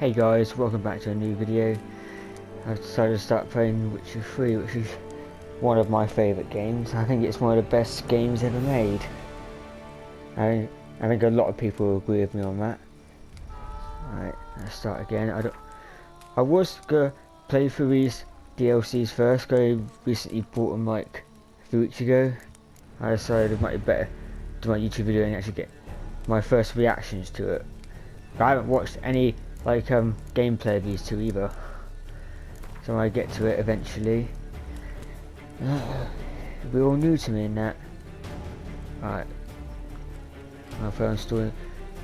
Hey guys, welcome back to a new video. I've decided to start playing Witcher 3, which is one of my favourite games. I think it's one of the best games ever made. I think a lot of people will agree with me on that. Alright, let's start again. I was gonna play through these DLCs first, because I recently bought them like a few weeks ago. I decided it might be better to do my YouTube video and actually get my first reactions to it. But I haven't watched any gameplay of these two either, so I get to it eventually. We're all new to me in that. Right, I'll put on story.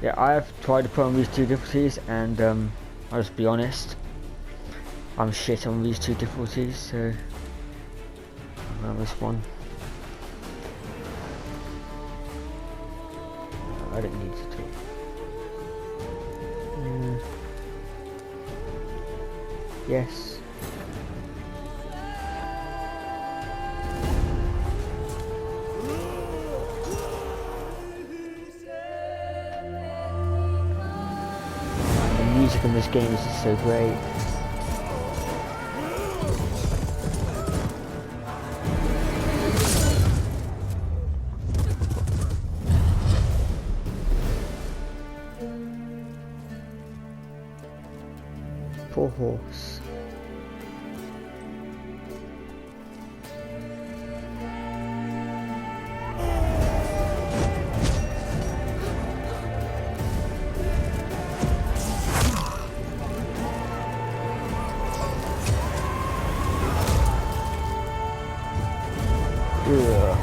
Yeah, I have tried to put on these two difficulties, and I'll just be honest, I'm shit on these two difficulties, so I'll this one. I don't need to talk. Yes. The music in this game is just so great. Poor horse. Ugh.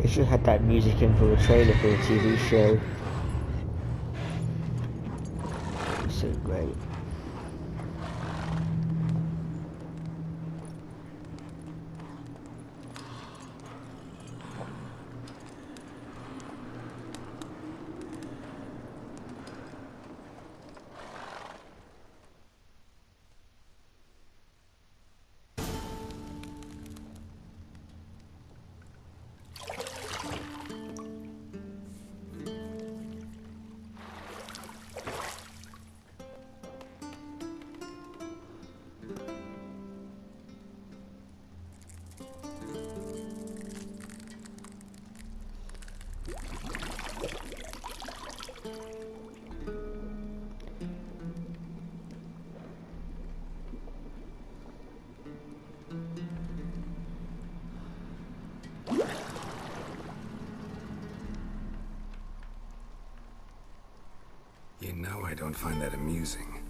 They should have had that music in for the trailer for the TV show. It's so great. You know I don't find that amusing.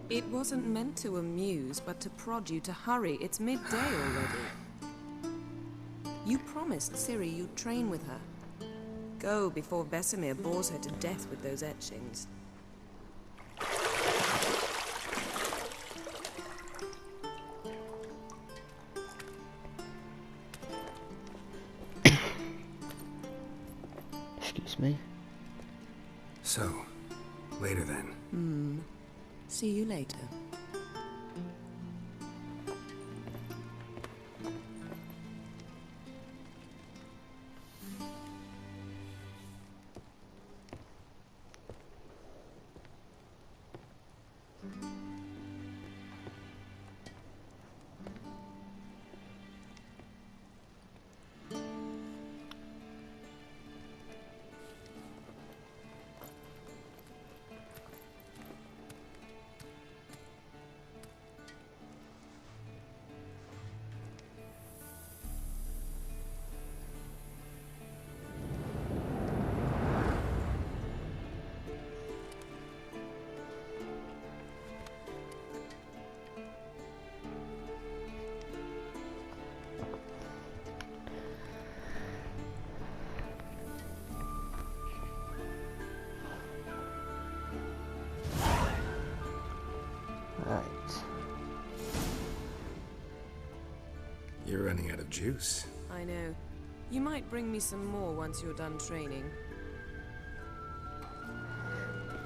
It wasn't meant to amuse, but to prod you to hurry. It's midday already. You promised Ciri you'd train with her. Go before Vesemir bores her to death with those etchings. Excuse me. So, later then. See you later. Right. You're running out of juice. I know. You might bring me some more once you're done training.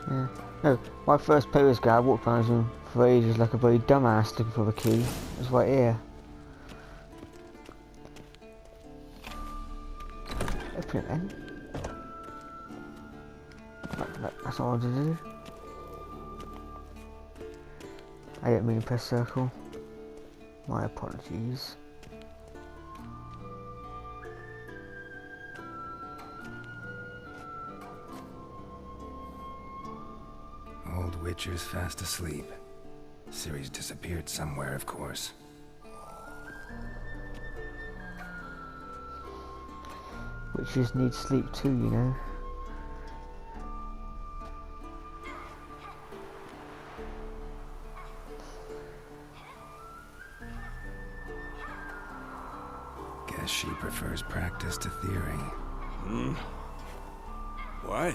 Yeah. No, my first play was guy, I walked around him for ages like a very dumbass looking for the key. It was right here. Open it then. That's all I wanted to do. I didn't mean to press circle. My apologies. Old Witcher's fast asleep. Ciri's disappeared somewhere, of course. Witches need sleep too, you know. Guess she prefers practice to theory. What?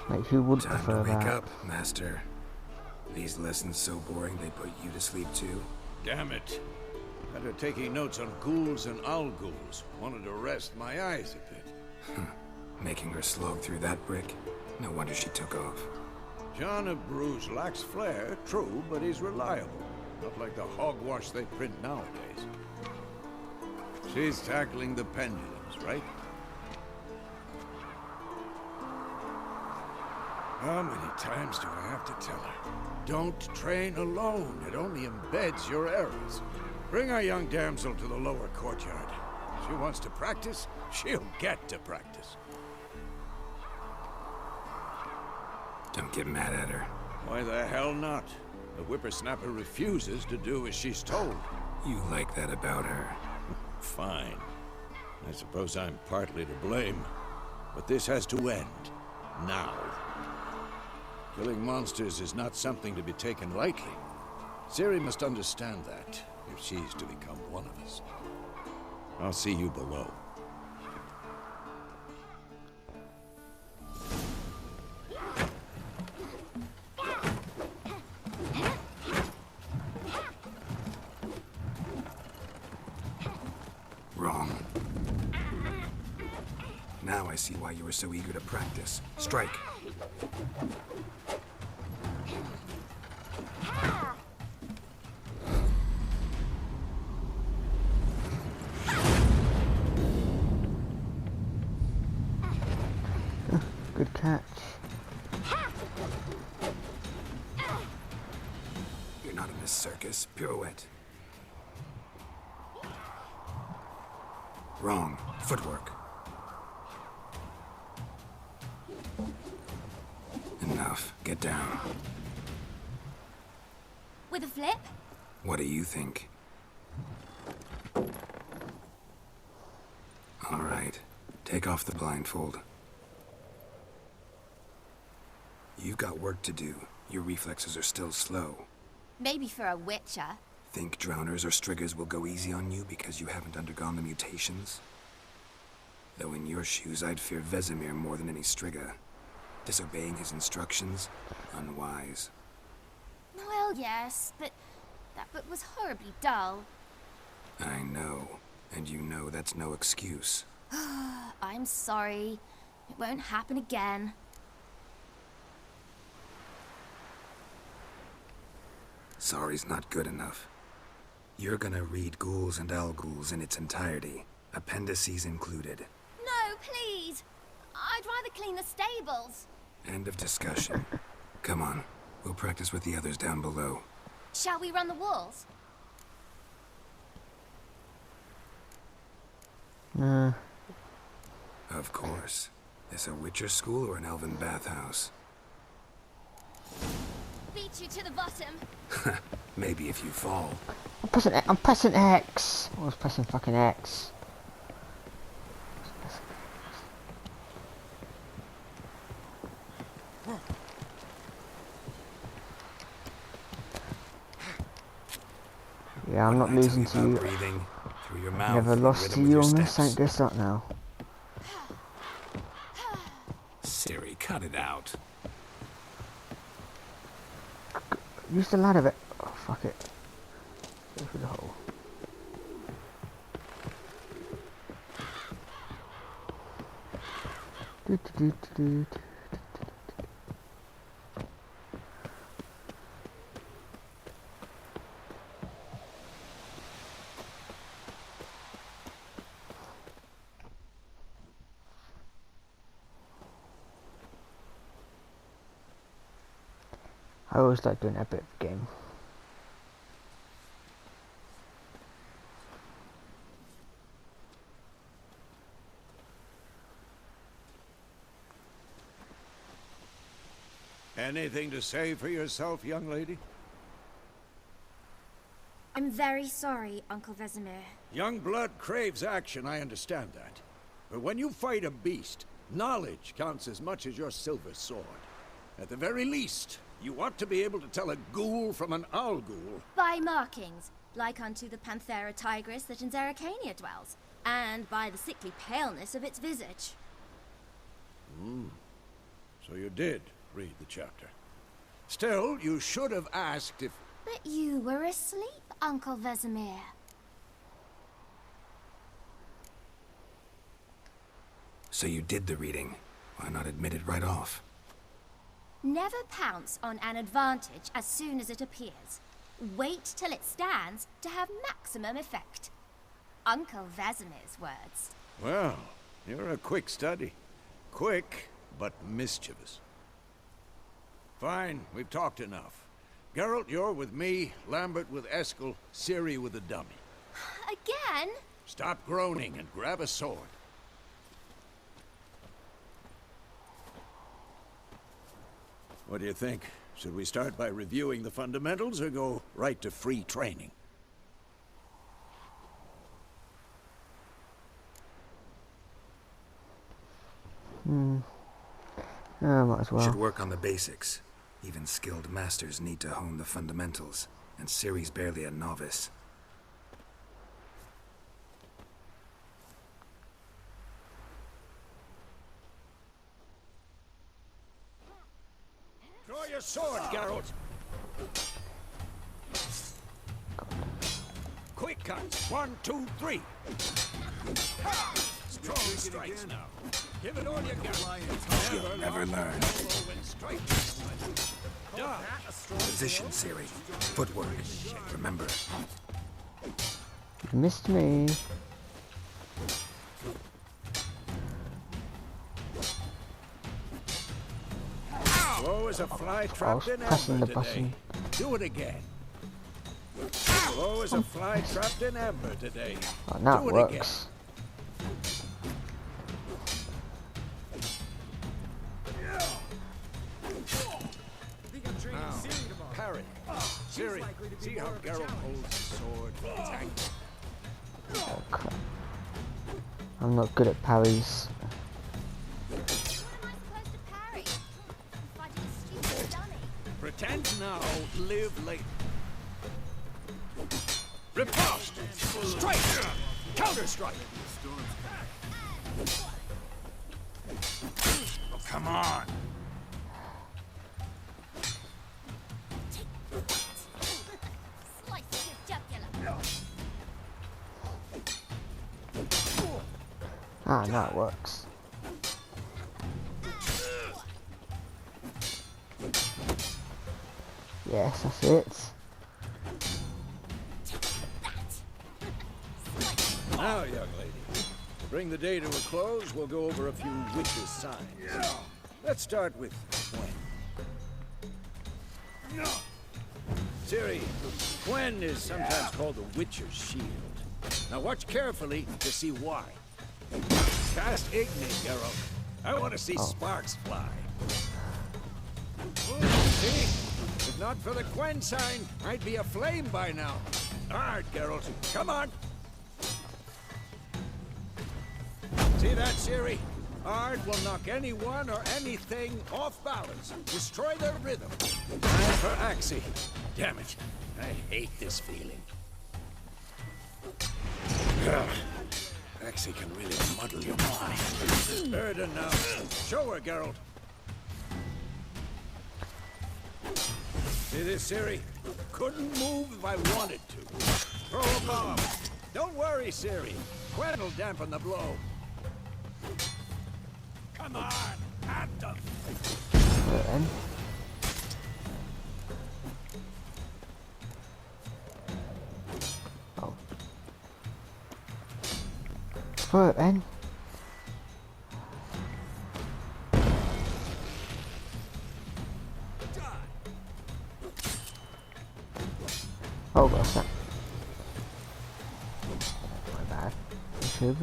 Like, who would Time to prefer wake that? up, Master. These lessons so boring they put you to sleep too? Damn it. Had her taking notes on ghouls and owl-ghouls. Wanted to rest my eyes a bit. Making her slog through that brick? No wonder she took off. John of Bruges lacks flair, true, but he's reliable. Not like the hogwash they print nowadays. She's tackling the pendulums, right? How many times do I have to tell her? Don't train alone. It only embeds your errors. Bring our young damsel to the lower courtyard. She wants to practice, she'll get to practice. Don't get mad at her. Why the hell not? The whippersnapper refuses to do as she's told. You like that about her. Fine. I suppose I'm partly to blame. But this has to end. Now. Killing monsters is not something to be taken lightly. Ciri must understand that, if she's to become one of us. I'll see you below. Wrong. Now I see why you were so eager to practice. Strike. Good catch. You're not in this circus. Pirouette. Wrong. Footwork. And now enough. Get down. With a flip? What do you think? All right. Take off the blindfold. You've got work to do. Your reflexes are still slow. Maybe for a witcher. Think drowners or striggers will go easy on you because you haven't undergone the mutations? Though in your shoes, I'd fear Vesemir more than any strigger. Disobeying his instructions? Unwise. Well, yes, but that book was horribly dull. I know. And you know that's no excuse. I'm sorry. It won't happen again. Sorry's not good enough. You're gonna read Ghouls and Al-Ghouls in its entirety, appendices included. No, please! I'd rather clean the stables. End of discussion. Come on, we'll practice with the others down below. Shall we run the walls? Of course. This a Witcher school or an elven bathhouse? Beat you to the bottom. Maybe if you fall. I'm pressing X. I was pressing fucking X. Yeah, I'm not When I tell losing to about you. Breathing through your mouth. Never and lost rhythm to with you your on this. steps. Ain't this that now? Siri, cut it out. Use the ladder bit. Oh, fuck it. Go through the hole. Do, do, do, do, do, do. I always like doing a bit of a game. Anything to say for yourself, young lady? I'm very sorry, Uncle Vesemir. Young blood craves action, I understand that. But when you fight a beast, knowledge counts as much as your silver sword. At the very least, you ought to be able to tell a ghoul from an Al-Ghul. By markings, like unto the Panthera tigris that in Zerrikania dwells, and by the sickly paleness of its visage. So you did read the chapter. Still, you should have asked if... But you were asleep, Uncle Vesemir. So you did the reading. Why not admit it right off? Never pounce on an advantage as soon as it appears. Wait till it stands to have maximum effect. Uncle Vesemir's words. Well, you're a quick study. Quick, but mischievous. Fine, we've talked enough. Geralt, you're with me, Lambert with Eskel, Ciri with the dummy. Again? Stop groaning and grab a sword. What do you think? Should we start by reviewing the fundamentals or go right to free training? Might as well. Should work on the basics. Even skilled masters need to hone the fundamentals, and Ciri's barely a novice. Draw your sword, Geralt! Quick cuts! 1, 2, 3! Strong strikes now. Give it all you got. You'll never learn. Position, Ciri. Footwork. Remember. You missed me. Slow as a fly trapped in pressing amber the today. button. Do it again. Slow as a fly trapped in amber today. Oh, now Do it it again. works. Ciri, see how Geralt holds his sword? It's angry. Oh crap. I'm not good at parries. What am I supposed to parry? I'm fighting a stupid dummy. Pretend now, live later. Riposte! Strike! Counter-strike! Oh, come on! Slice your jugular. Ah, now it works. Yes, that's it. Now, young lady, to bring the day to a close, we'll go over a few witches' signs. Let's start with Gwen. Ciri, Gwen is sometimes called the Witcher's Shield. Now watch carefully to see why. Cast Ignite, Geralt. I want to see sparks fly. See? If not for the Gwen sign, I'd be aflame by now. Hard, Geralt. Come on. See that, Ciri? Ard will knock anyone or anything off balance. Destroy their rhythm. Time for Axii. Damn it. I hate this feeling. Axii can really muddle your mind. Erden now. Show her, Geralt. See this, Ciri? Couldn't move if I wanted to. Throw a bomb. Don't worry, Ciri. Gwen will dampen the blow. Come on, at them. Then. Oh. Throw it then. Oh, what's that? My bad. Shoot.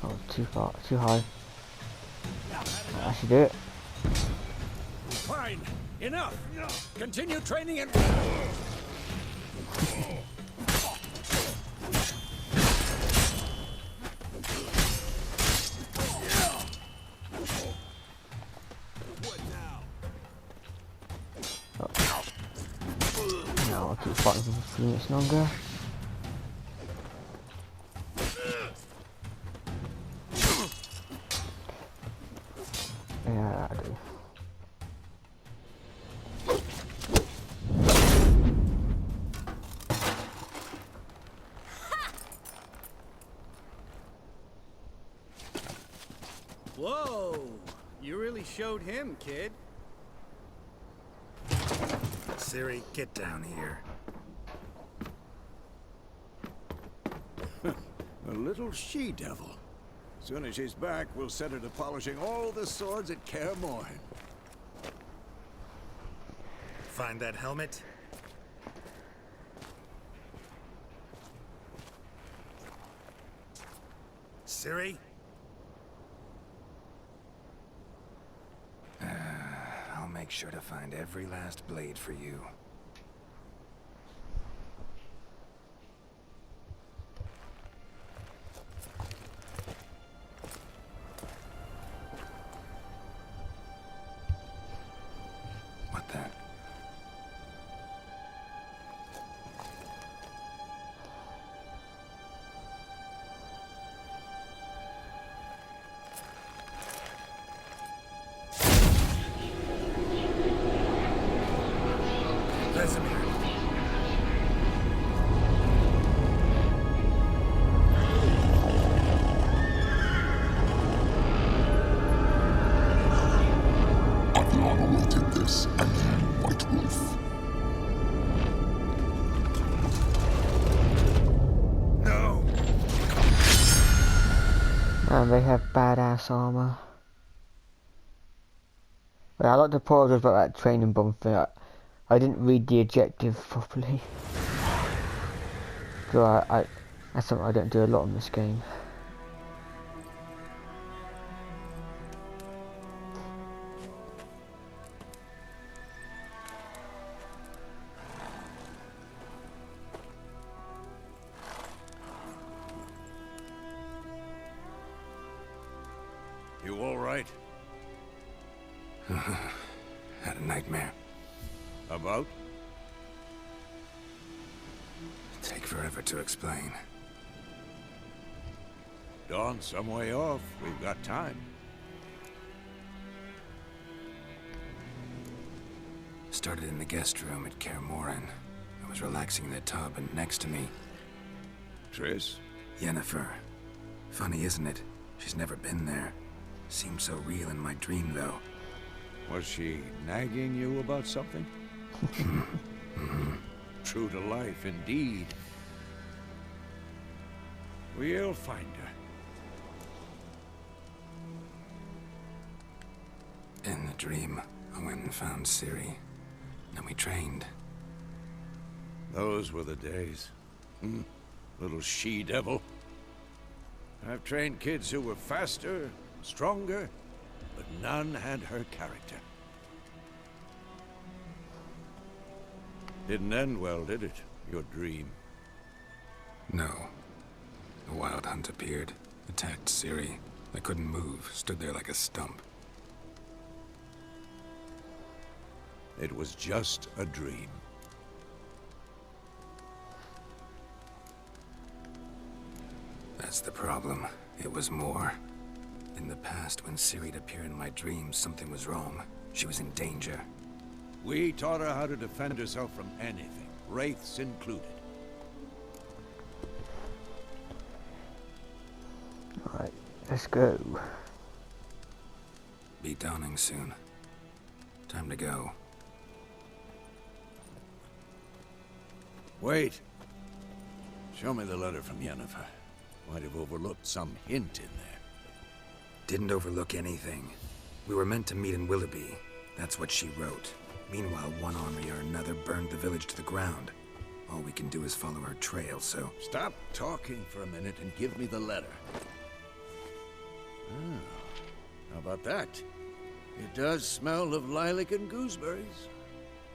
Oh, too far, too high. I should do it. Fine, enough. Continue training and... No, I'll keep fighting for 3 minutes longer. Yeah, I do. Whoa! You really showed him, kid. Ciri, get down here. A little she-devil. Soon as she's back, we'll set her to polishing all the swords at Kaer Morhen. Find that helmet? Ciri? I'll make sure to find every last blade for you. What the? Vesemir. I've long awaited this, and you, White Wolf. No! And they have badass armor. But I'd like to apologise about that training bomb thing. I didn't read the objective properly. So that's something I don't do a lot in this game. right? Had a nightmare. About? Take forever to explain. Dawn's some way off. We've got time. Started in the guest room at Kaer Morhen. I was relaxing in the tub, and next to me, Triss? Yennefer. Funny, isn't it? She's never been there. Seemed so real in my dream, though. Was she nagging you about something? True to life, indeed. We'll find her. In the dream, I went and found Ciri. Then we trained. Those were the days. Little she-devil. I've trained kids who were faster, stronger, but none had her character. Didn't end well, did it? Your dream? No. A wild hunt appeared, attacked Ciri. I couldn't move, stood there like a stump. It was just a dream. That's the problem. It was more. In the past, when Ciri'd appear in my dreams, something was wrong. She was in danger. We taught her how to defend herself from anything, wraiths included. Alright, let's go. Be dawning soon. Time to go. Wait. Show me the letter from Yennefer. Might have overlooked some hint in there. Didn't overlook anything. We were meant to meet in Willoughby. That's what she wrote. Meanwhile, one army or another burned the village to the ground. All we can do is follow her trail, so... Stop talking for a minute and give me the letter. How about that? It does smell of lilac and gooseberries.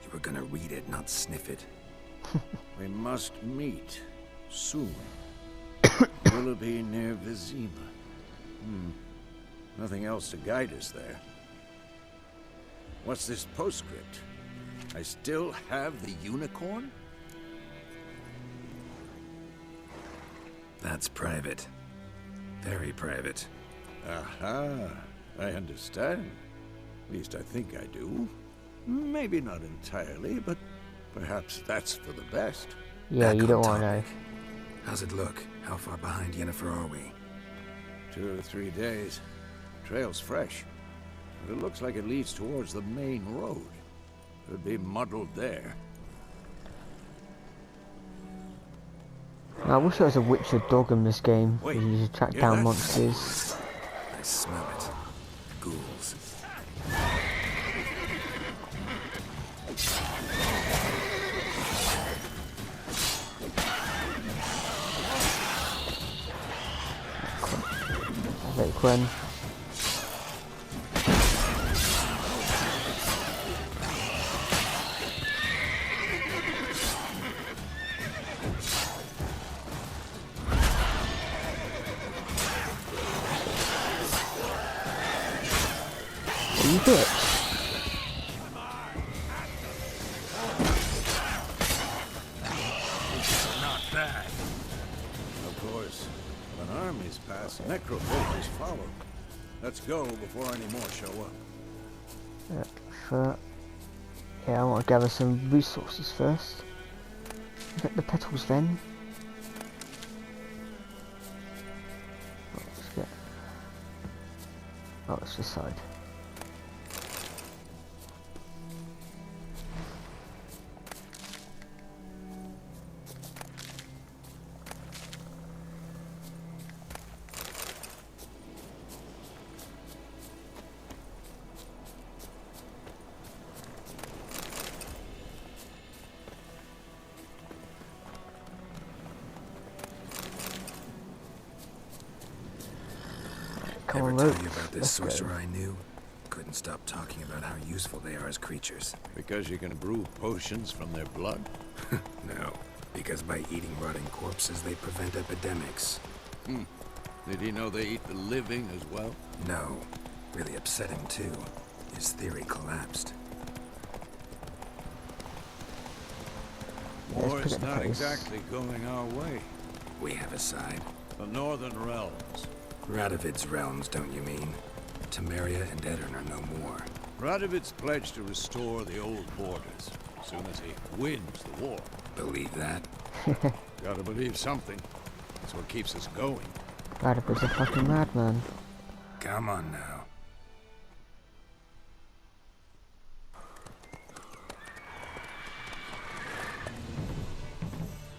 You were gonna read it, not sniff it. We must meet. Soon. Willoughby near Vizima. Nothing else to guide us there. What's this postscript? I still have the unicorn? That's private. Very private. Aha, I understand. At least I think I do. Maybe not entirely, but perhaps that's for the best. Yeah, Back you on don't want to know. topic. How's it look? How far behind Yennefer are we? 2 or 3 days. Trail's fresh. But it looks like it leads towards the main road. Could be muddled there. I wish there was a Witcher dog in this game. Wait, You just track hear down that? monsters. I smell it. Ghouls. Hey, Quen. What are you doing? Not bad. Of course, when armies pass, necrophages follow. Let's go before any more show up. Yeah, I want to gather some resources first. Get the petals then. Oh, let's get... Oh, it's this side. Come Ever on, tell Luke. you about this Let's go. sorcerer I knew? Couldn't stop talking about how useful they are as creatures. Because you can brew potions from their blood? No, because by eating rotting corpses, they prevent epidemics. Did he know they eat the living as well? No, Really upset him too. His theory collapsed. Let's War put is it in not place. exactly going our way. We have a side. The Northern Realms. Radovid's realms, don't you mean? Temeria and Edirn are no more. Radovid's pledged to restore the old borders as soon as he wins the war. Believe that? Gotta believe something. That's what keeps us going. Radovid's a fucking madman. Come on now.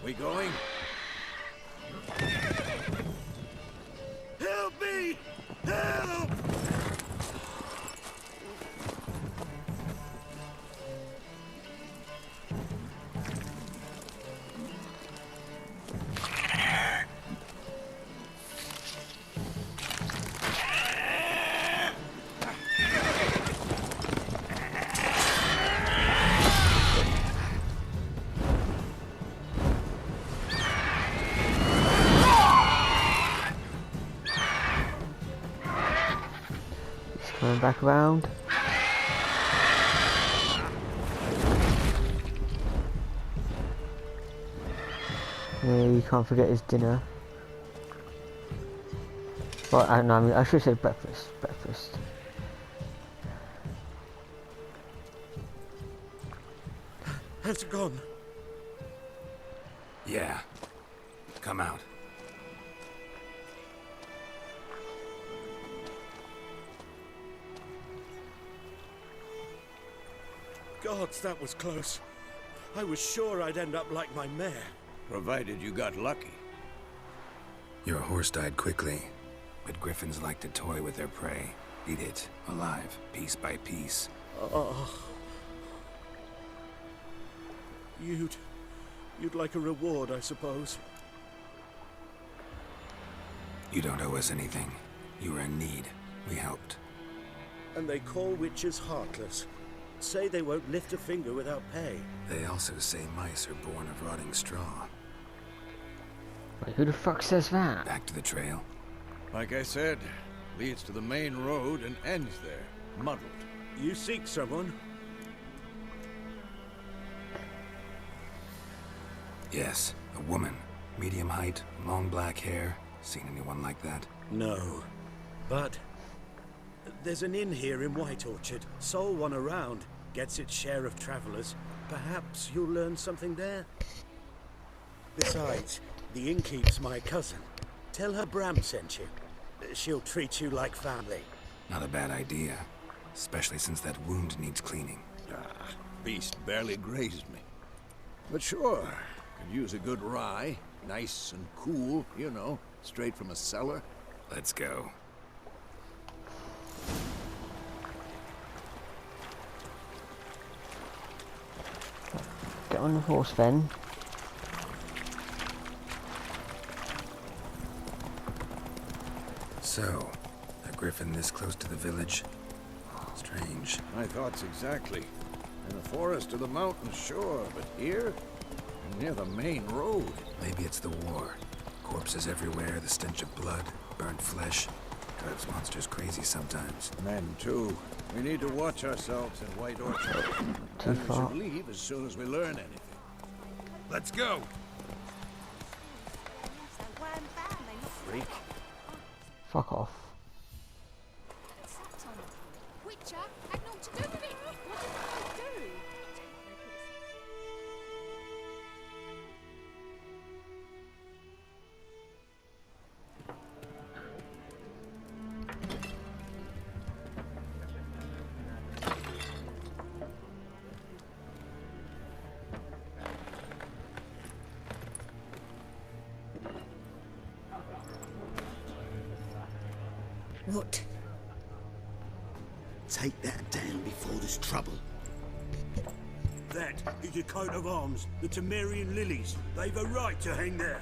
We going? Help me! Help! Coming back around. Yeah, you can't forget his dinner. Well, I don't know, I mean, I should say breakfast. Breakfast. Has it gone? Yeah. Come out. Gods, that was close. I was sure I'd end up like my mare. Provided you got lucky. Your horse died quickly, but griffins like to toy with their prey. Eat it, alive, piece by piece. Oh. You'd like a reward, I suppose. You don't owe us anything. You were in need. We helped. And they call witches heartless. Say they won't lift a finger without pay. They also say mice are born of rotting straw. Wait, who the fuck says that? Back to the trail. Like I said, leads to the main road and ends there, muddled. You seek someone? Yes, a woman. Medium height, long black hair. Seen anyone like that? No. But there's an inn here in White Orchard. Sole one around. Gets its share of travelers. Perhaps you'll learn something there. Besides, the innkeep's my cousin. Tell her Bram sent you. She'll treat you like family. Not a bad idea. Especially since that wound needs cleaning. Beast barely grazed me. But sure, could use a good rye. Nice and cool, you know, straight from a cellar. Let's go. Get on the horse then. So, a griffin this close to the village? Strange. My thoughts exactly. In the forest or the mountains, sure, but here? Near the main road. Maybe it's the war. Corpses everywhere, the stench of blood, burnt flesh. Drives monsters crazy sometimes. Men, too. We need to watch ourselves in White Orchard. Too And we far. should leave as soon as we learn anything. Let's go! Freak. Fuck off. Witcher had naught to do with it. What did I do? What? Take that down before there's trouble. That is the coat of arms, the Temerian lilies. They've a right to hang there.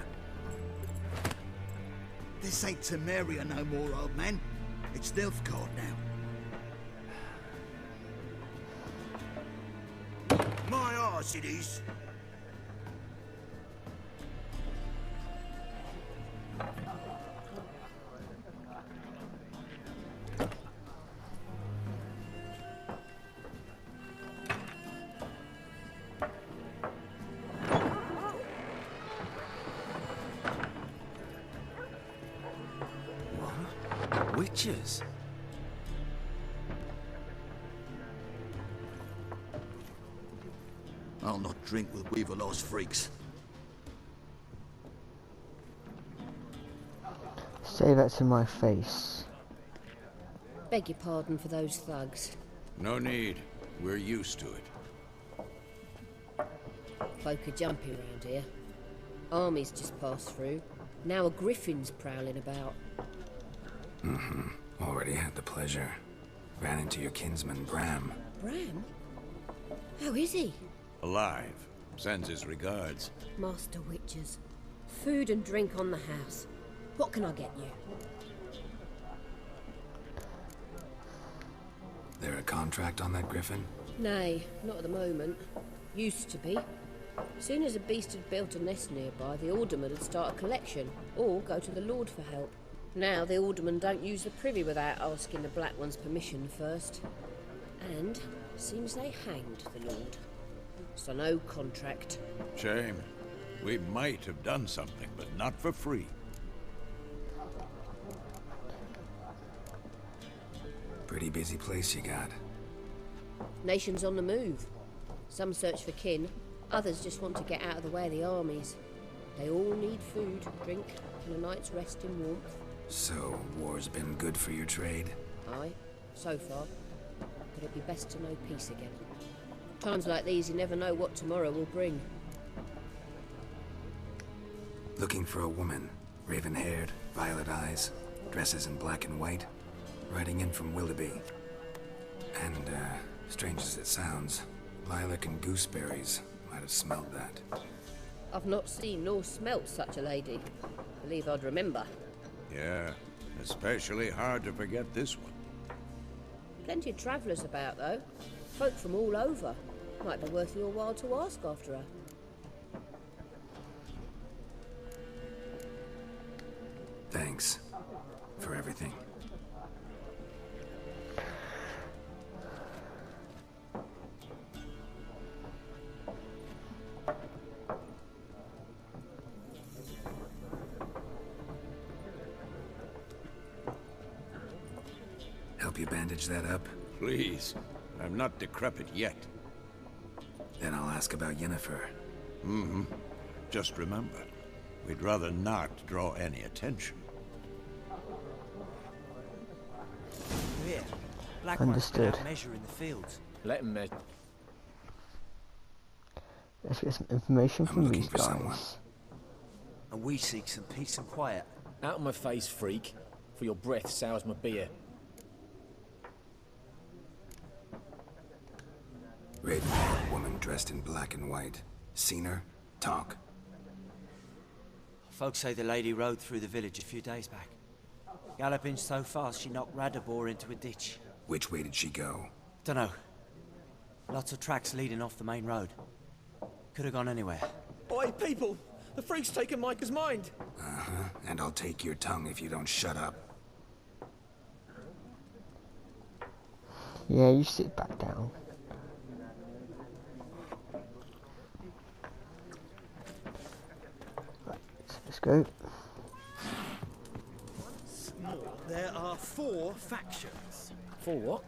This ain't Temeria no more, old man. It's Nilfgaard now. My arse it is. Witches? I'll not drink with Weaverlaw's freaks. Say that to my face. Beg your pardon for those thugs. No need. We're used to it. Folk are jumpy around here. Armies just passed through. Now a griffin's prowling about. Already had the pleasure. Ran into your kinsman, Bram. Bram? How is he? Alive. Sends his regards. Master Witches. Food and drink on the house. What can I get you? There a contract on that griffin? Nay, not at the moment. Used to be. Soon as a beast had built a nest nearby, the alderman would start a collection, or go to the Lord for help. Now the aldermen don't use the privy without asking the Black One's permission first. And seems they hanged the Lord. So no contract. Shame. We might have done something, but not for free. Pretty busy place you got. Nations on the move. Some search for kin, others just want to get out of the way of the armies. They all need food, drink, and a night's rest in warmth. So, war's been good for your trade? Aye, so far. But it'd be best to know peace again. Times like these, you never know what tomorrow will bring. Looking for a woman. Raven-haired, violet eyes, dresses in black and white. Riding in from Willoughby. And, strange as it sounds, lilac and gooseberries might have smelled that. I've not seen nor smelt such a lady. Believe I'd remember. Yeah, especially hard to forget this one. Plenty of travellers about, though. Folk from all over. Might be worth your while to ask after her. Thanks. For everything. Help you bandage that up? Please. I'm not decrepit yet. Then I'll ask about Yennefer. Just remember, we'd rather not draw any attention. Here. Black Understood. One's measure in the fields. Let him measure. Let's get some information I'm from looking these for guys. someone. And we seek some peace and quiet. Out of my face, freak. For your breath sours my beer. Raven-haired woman dressed in black and white. Seen her? Talk. Folks say the lady rode through the village a few days back. Galloping so fast she knocked Radabor into a ditch. Which way did she go? Dunno. Lots of tracks leading off the main road. Could have gone anywhere. Oi, people! The freak's taken Micah's mind! And I'll take your tongue if you don't shut up. Yeah, you sit back down. Right, let's go. There are 4 factions. For what?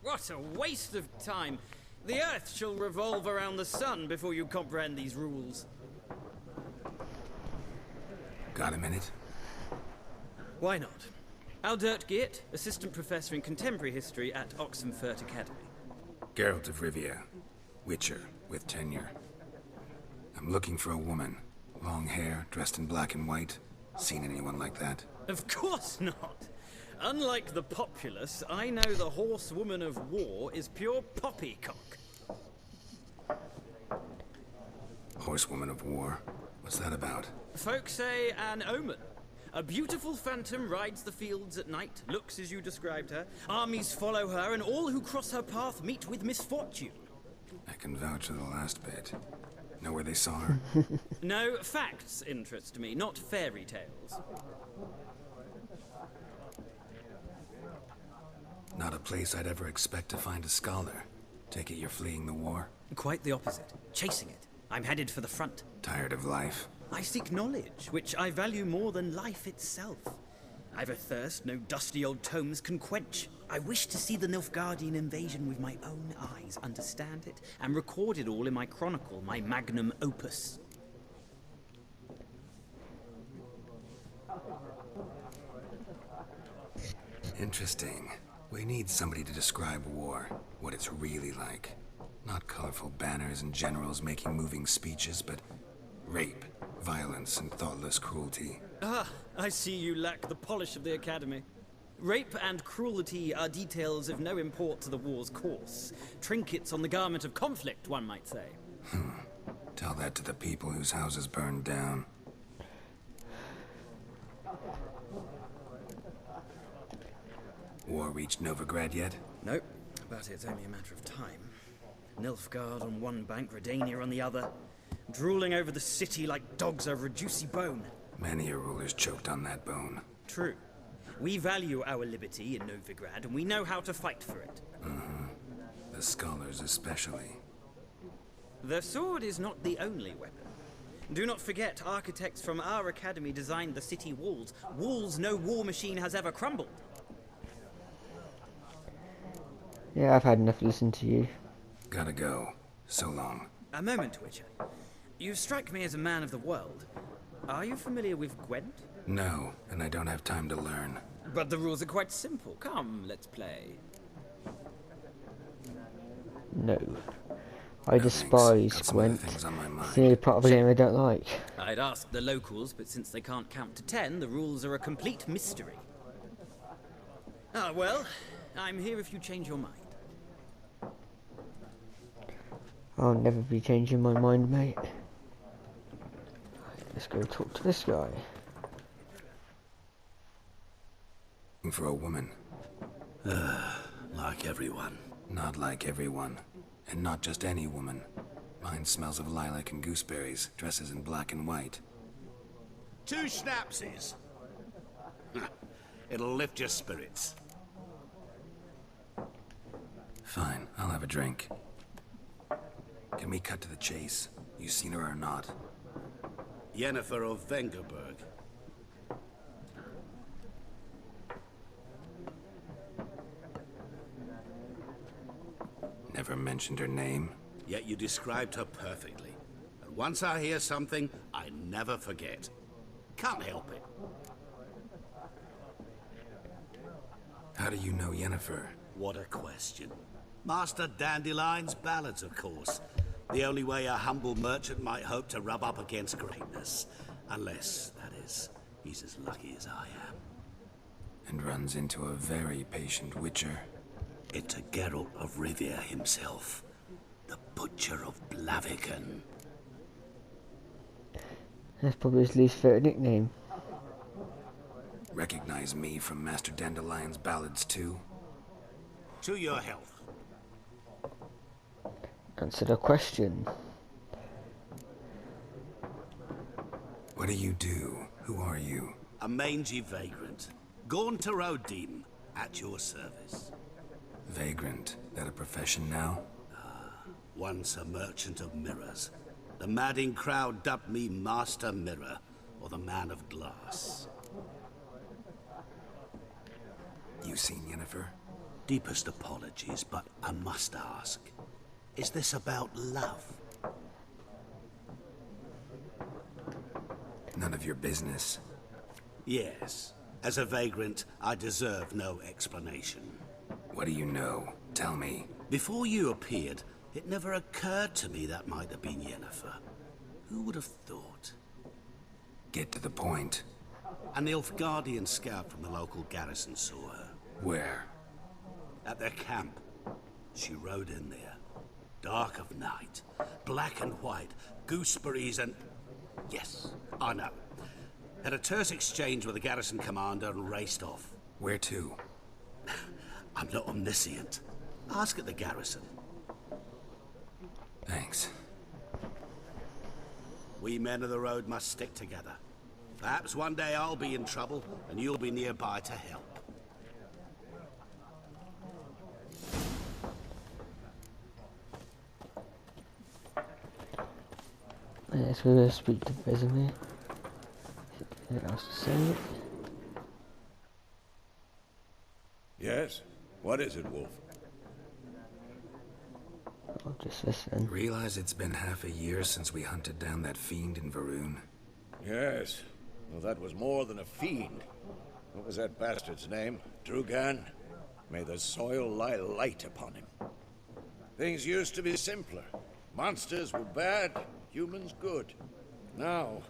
What a waste of time! The Earth shall revolve around the sun before you comprehend these rules. Got a minute? Why not? Aldert Geert, Assistant Professor in Contemporary History at Oxenfurt Academy. Geralt of Rivia. Witcher, with tenure. I'm looking for a woman. Long hair, dressed in black and white. Seen anyone like that? Of course not! Unlike the populace, I know the horsewoman of war is pure poppycock. Horsewoman of war? What's that about? Folk say an omen. A beautiful phantom rides the fields at night, looks as you described her. Armies follow her, and all who cross her path meet with misfortune. I can vouch for the last bit. Know where they saw her? No, facts interest me, not fairy tales. Not a place I'd ever expect to find a scholar. Take it you're fleeing the war? Quite the opposite. Chasing it. I'm headed for the front. Tired of life? I seek knowledge, which I value more than life itself. I've a thirst no dusty old tomes can quench. I wish to see the Nilfgaardian invasion with my own eyes, understand it, and record it all in my chronicle, my magnum opus. Interesting. We need somebody to describe war, what it's really like. Not colorful banners and generals making moving speeches, but rape, violence, and thoughtless cruelty. Ah, I see you lack the polish of the Academy. Rape and cruelty are details of no import to the war's course. Trinkets on the garment of conflict, one might say. Tell that to the people whose houses burned down. War reached Novigrad yet? Nope, but it's only a matter of time. Nilfgaard on one bank, Redania on the other, drooling over the city like dogs over a juicy bone. Many a ruler's choked on that bone. True. We value our liberty in Novigrad, and we know how to fight for it. The scholars especially. The sword is not the only weapon. Do not forget, architects from our academy designed the city walls. Walls no war machine has ever crumbled. Yeah, I've had enough to listen to you. Gotta go. So long. A moment, Witcher. You strike me as a man of the world. Are you familiar with Gwent? No, and I don't have time to learn. But the rules are quite simple. Come, let's play. No. I despise Got some other Gwent. things on my mind. It's the only part of the game I don't like. I'd ask the locals, but since they can't count to 10, the rules are a complete mystery. Ah, well, I'm here if you change your mind. I'll never be changing my mind, mate. Let's go talk to this guy. Looking for a woman. Like everyone. Not like everyone. And not just any woman. Mine smells of lilac and gooseberries, dresses in black and white. 2 schnapsies. It'll lift your spirits. Fine, I'll have a drink. Can we cut to the chase? You seen her or not? Yennefer of Vengerberg. Never mentioned her name. Yet you described her perfectly. And once I hear something, I never forget. Can't help it. How do you know Yennefer? What a question. Master Dandelion's ballads, of course. The only way a humble merchant might hope to rub up against greatness. Unless, that is, he's as lucky as I am. And runs into a very patient witcher. Into Geralt of Rivia himself. The Butcher of Blaviken. That's probably his least favourite nickname. Recognize me from Master Dandelion's ballads too? To your health. Answer the question. What do you do? Who are you? A mangy vagrant. Gaunt to Rodim, at your service. Vagrant. That a profession now? Once a merchant of mirrors. The madding crowd dubbed me Master Mirror, or the Man of Glass. You seen Yennefer? Deepest apologies, but I must ask. Is this about love? None of your business. Yes. As a vagrant, I deserve no explanation. What do you know? Tell me. Before you appeared, it never occurred to me that might have been Yennefer. Who would have thought? Get to the point. A Nilfgaardian scout from the local garrison saw her. Where? At their camp. She rode in there. Dark of night. Black and white. Gooseberries and... Yes, I know. Had a terse exchange with the garrison commander and raced off. Where to? I'm not omniscient. Ask at the garrison. Thanks. We men of the road must stick together. Perhaps one day I'll be in trouble, and you'll be nearby to help. Let's go speak to Vesemir. Anything else to say? Yes? What is it, Wolf? I'll just listen. Realize it's been half a year since we hunted down that fiend in Varun? Yes. Well, that was more than a fiend. What was that bastard's name? Drugan? May the soil lie light upon him. Things used to be simpler. Monsters were bad, humans good. Now,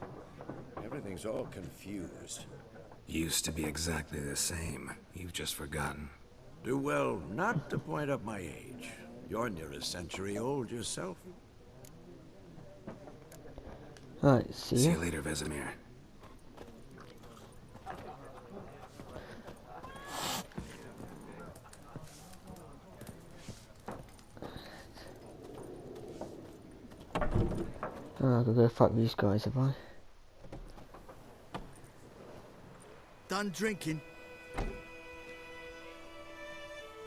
everything's all confused. Used to be exactly the same. You've just forgotten. Do well not to point up my age. You're near a century old yourself. Alright, see See ya. you later, Vesemir. Oh, I've got to go fight these guys, have I? Done drinking?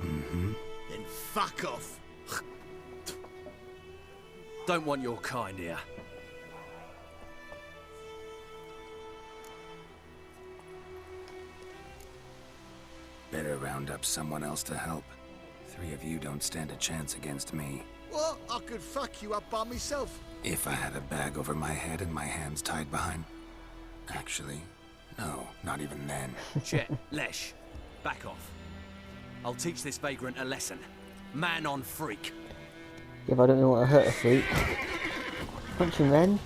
Mm-hmm. Then fuck off. Don't want your kind here. Better round up someone else to help. 3 of you don't stand a chance against me. Well, I could fuck you up by myself. If I had a bag over my head and my hands tied behind... Actually, no, not even then. Chet, Lesh, back off. I'll teach this vagrant a lesson. Man on freak. If I don't know what to hurt a freak. Punch him then.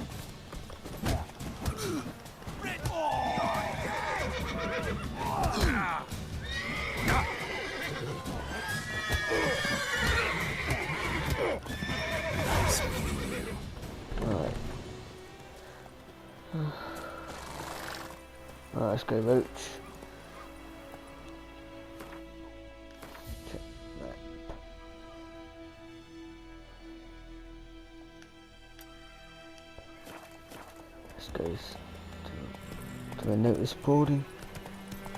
Alright. Alright, let's go Roach. Check that. Let's go to the notice boarding.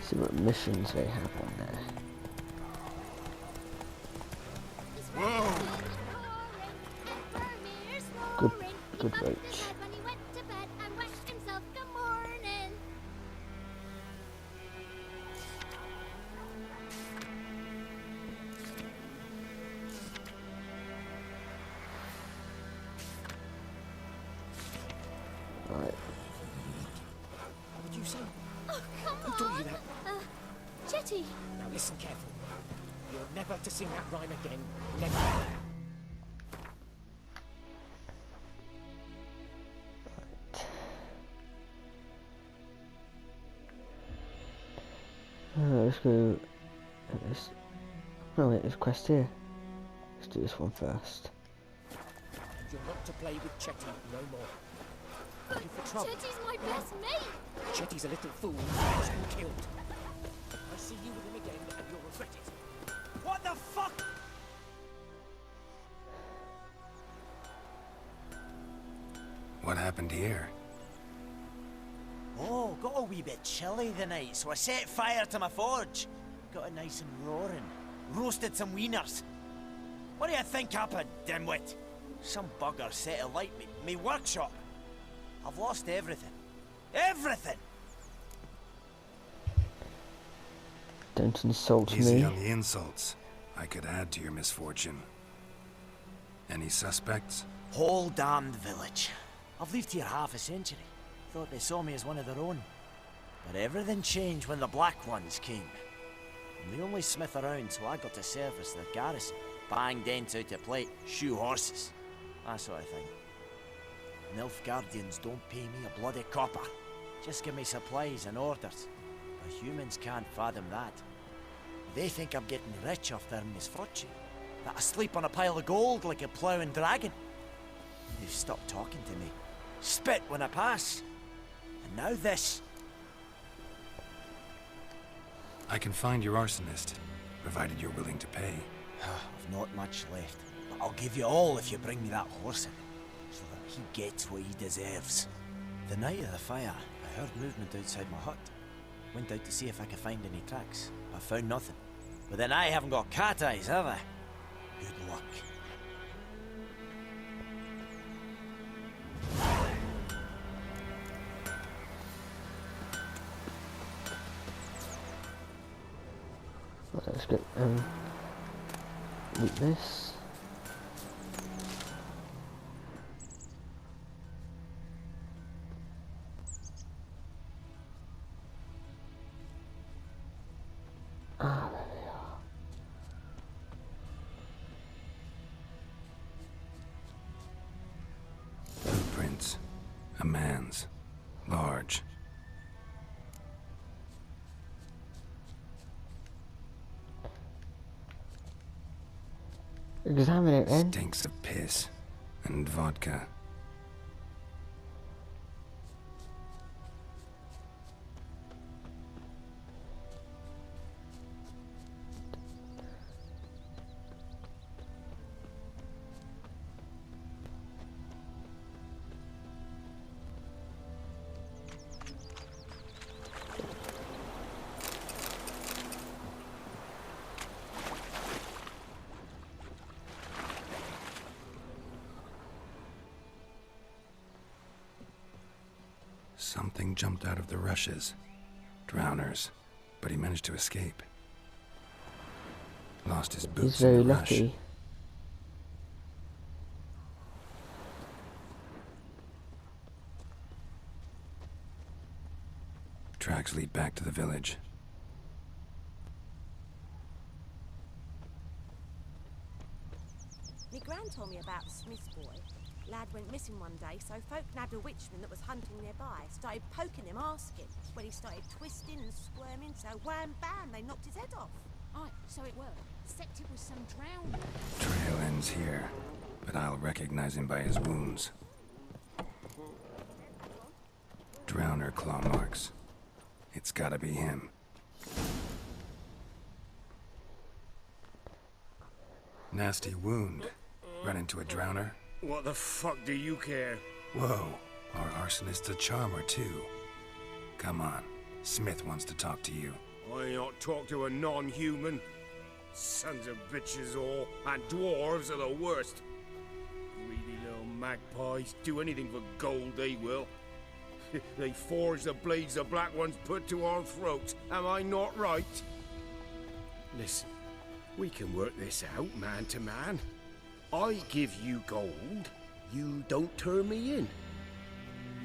See what missions they have on there. Good Roach. Right. What did you say? Oh, come Who taught you that? Chetty. Now listen carefully. You're never to sing that rhyme again. Never. Let's go. No, wait, there's a quest here. Let's do this one first. And you're not to play with Chetty no more. But You for trouble. Chetty's my best mate. Chetty's a little fool who has been killed. I see you with him again and you'll regret it. What the fuck? What happened here? Oh, got a wee bit chilly the night, so I set fire to my forge. Got it nice and roaring. Roasted some wieners. What do you think happened, dimwit? Some bugger set alight me workshop. I've lost everything. Everything! Don't insult Easy me. on the insults. I could add to your misfortune. Any suspects? Whole damned village. I've lived here half a century. Thought they saw me as one of their own. But everything changed when the Black Ones came. I'm the only smith around, so I got to service the garrison. Bang dents out of plate, shoe horses. That sort of thing. Nilfgaardians don't pay me a bloody copper. Just give me supplies and orders. But humans can't fathom that. They think I'm getting rich off their misfortune. That I sleep on a pile of gold like a ploughing dragon. They've stopped talking to me. Spit when I pass. And now this. I can find your arsonist, provided you're willing to pay. I've not much left, but I'll give you all if you bring me that horse in, so that he gets what he deserves. The night of the fire, I heard movement outside my hut. Went out to see if I could find any tracks. I found nothing. But then I haven't got cat eyes, have I? Good luck. let's get loot this. Ah, there we are. Footprints. A man's. Large. Examine it then. Stinks of piss and vodka. Something jumped out of the rushes. Drowners. But he managed to escape. Lost his boots He's very in the rush. lucky. Tracks lead back to the village. Me gran told me about the Smith's boy. Lad went missing one day, so folk nabbed a witchman that was hunting nearby. Started poking him, asking. Well, he started twisting and squirming, so wham bam, they knocked his head off. Aye, so it were. Except it was some drowned. Trail ends here, but I'll recognize him by his wounds. Drowner claw marks. It's gotta be him. Nasty wound. Run into a drowner? What the fuck do you care? Whoa, our arsonist's a charmer too. Come on, Smith wants to talk to you. I not talk to a non-human. Sons of bitches all, and dwarves are the worst. Greedy little magpies, do anything for gold they will. They forge the blades the black ones put to our throats, am I not right? Listen, we can work this out man to man. I give you gold, you don't turn me in.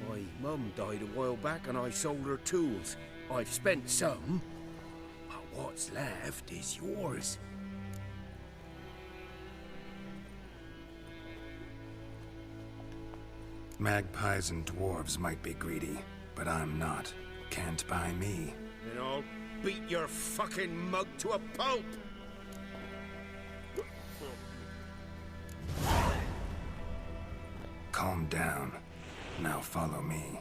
My mum died a while back and I sold her tools. I've spent some, but what's left is yours. Magpies and dwarves might be greedy, but I'm not. Can't buy me. And I'll beat your fucking mug to a pulp! Calm down. Now follow me.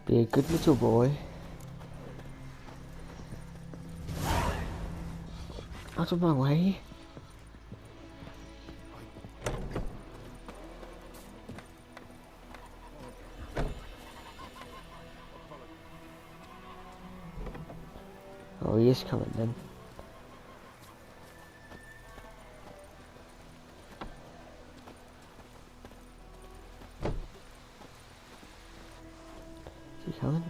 Be a good little boy. Out of my way. Oh, he is coming then. Is he coming?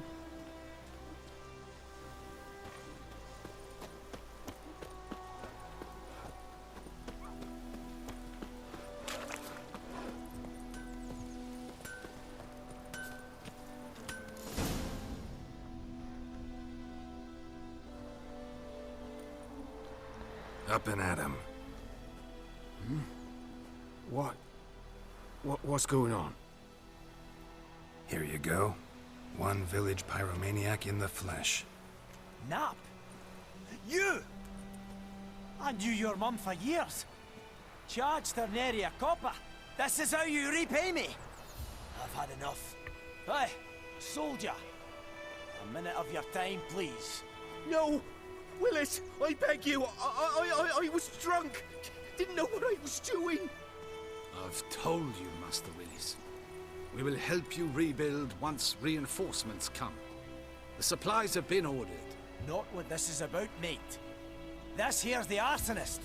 Up and at him. What's going on? Here you go. One village pyromaniac in the flesh. Nap? You? I knew your mum for years. Charged her nary a copper. This is how you repay me. I've had enough. Hey, soldier. A minute of your time, please. No! Willis, I beg you, I was drunk. Didn't know what I was doing. I've told you, Master Willis. We will help you rebuild once reinforcements come. The supplies have been ordered. Not what this is about, mate. This here's the arsonist.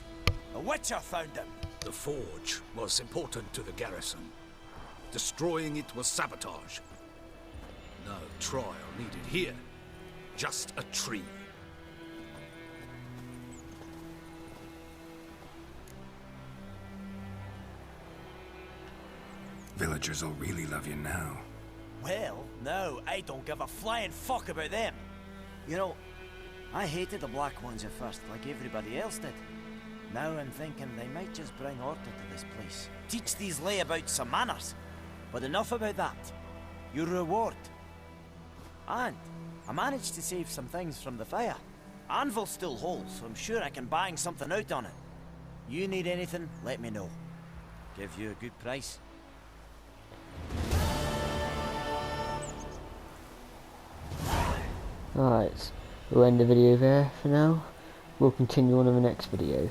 The Witcher found him. The forge was important to the garrison. Destroying it was sabotage. No trial needed here. Just a tree. Villagers will really love you now. Well, no, I don't give a flying fuck about them. You know, I hated the Black Ones at first, like everybody else did. Now I'm thinking they might just bring order to this place. Teach these layabouts some manners. But enough about that. Your reward. And I managed to save some things from the fire. Anvil still holds, so I'm sure I can bang something out on it. You need anything, let me know. Give you a good price. Alright, we'll end the video there for now. We'll continue on in the next video.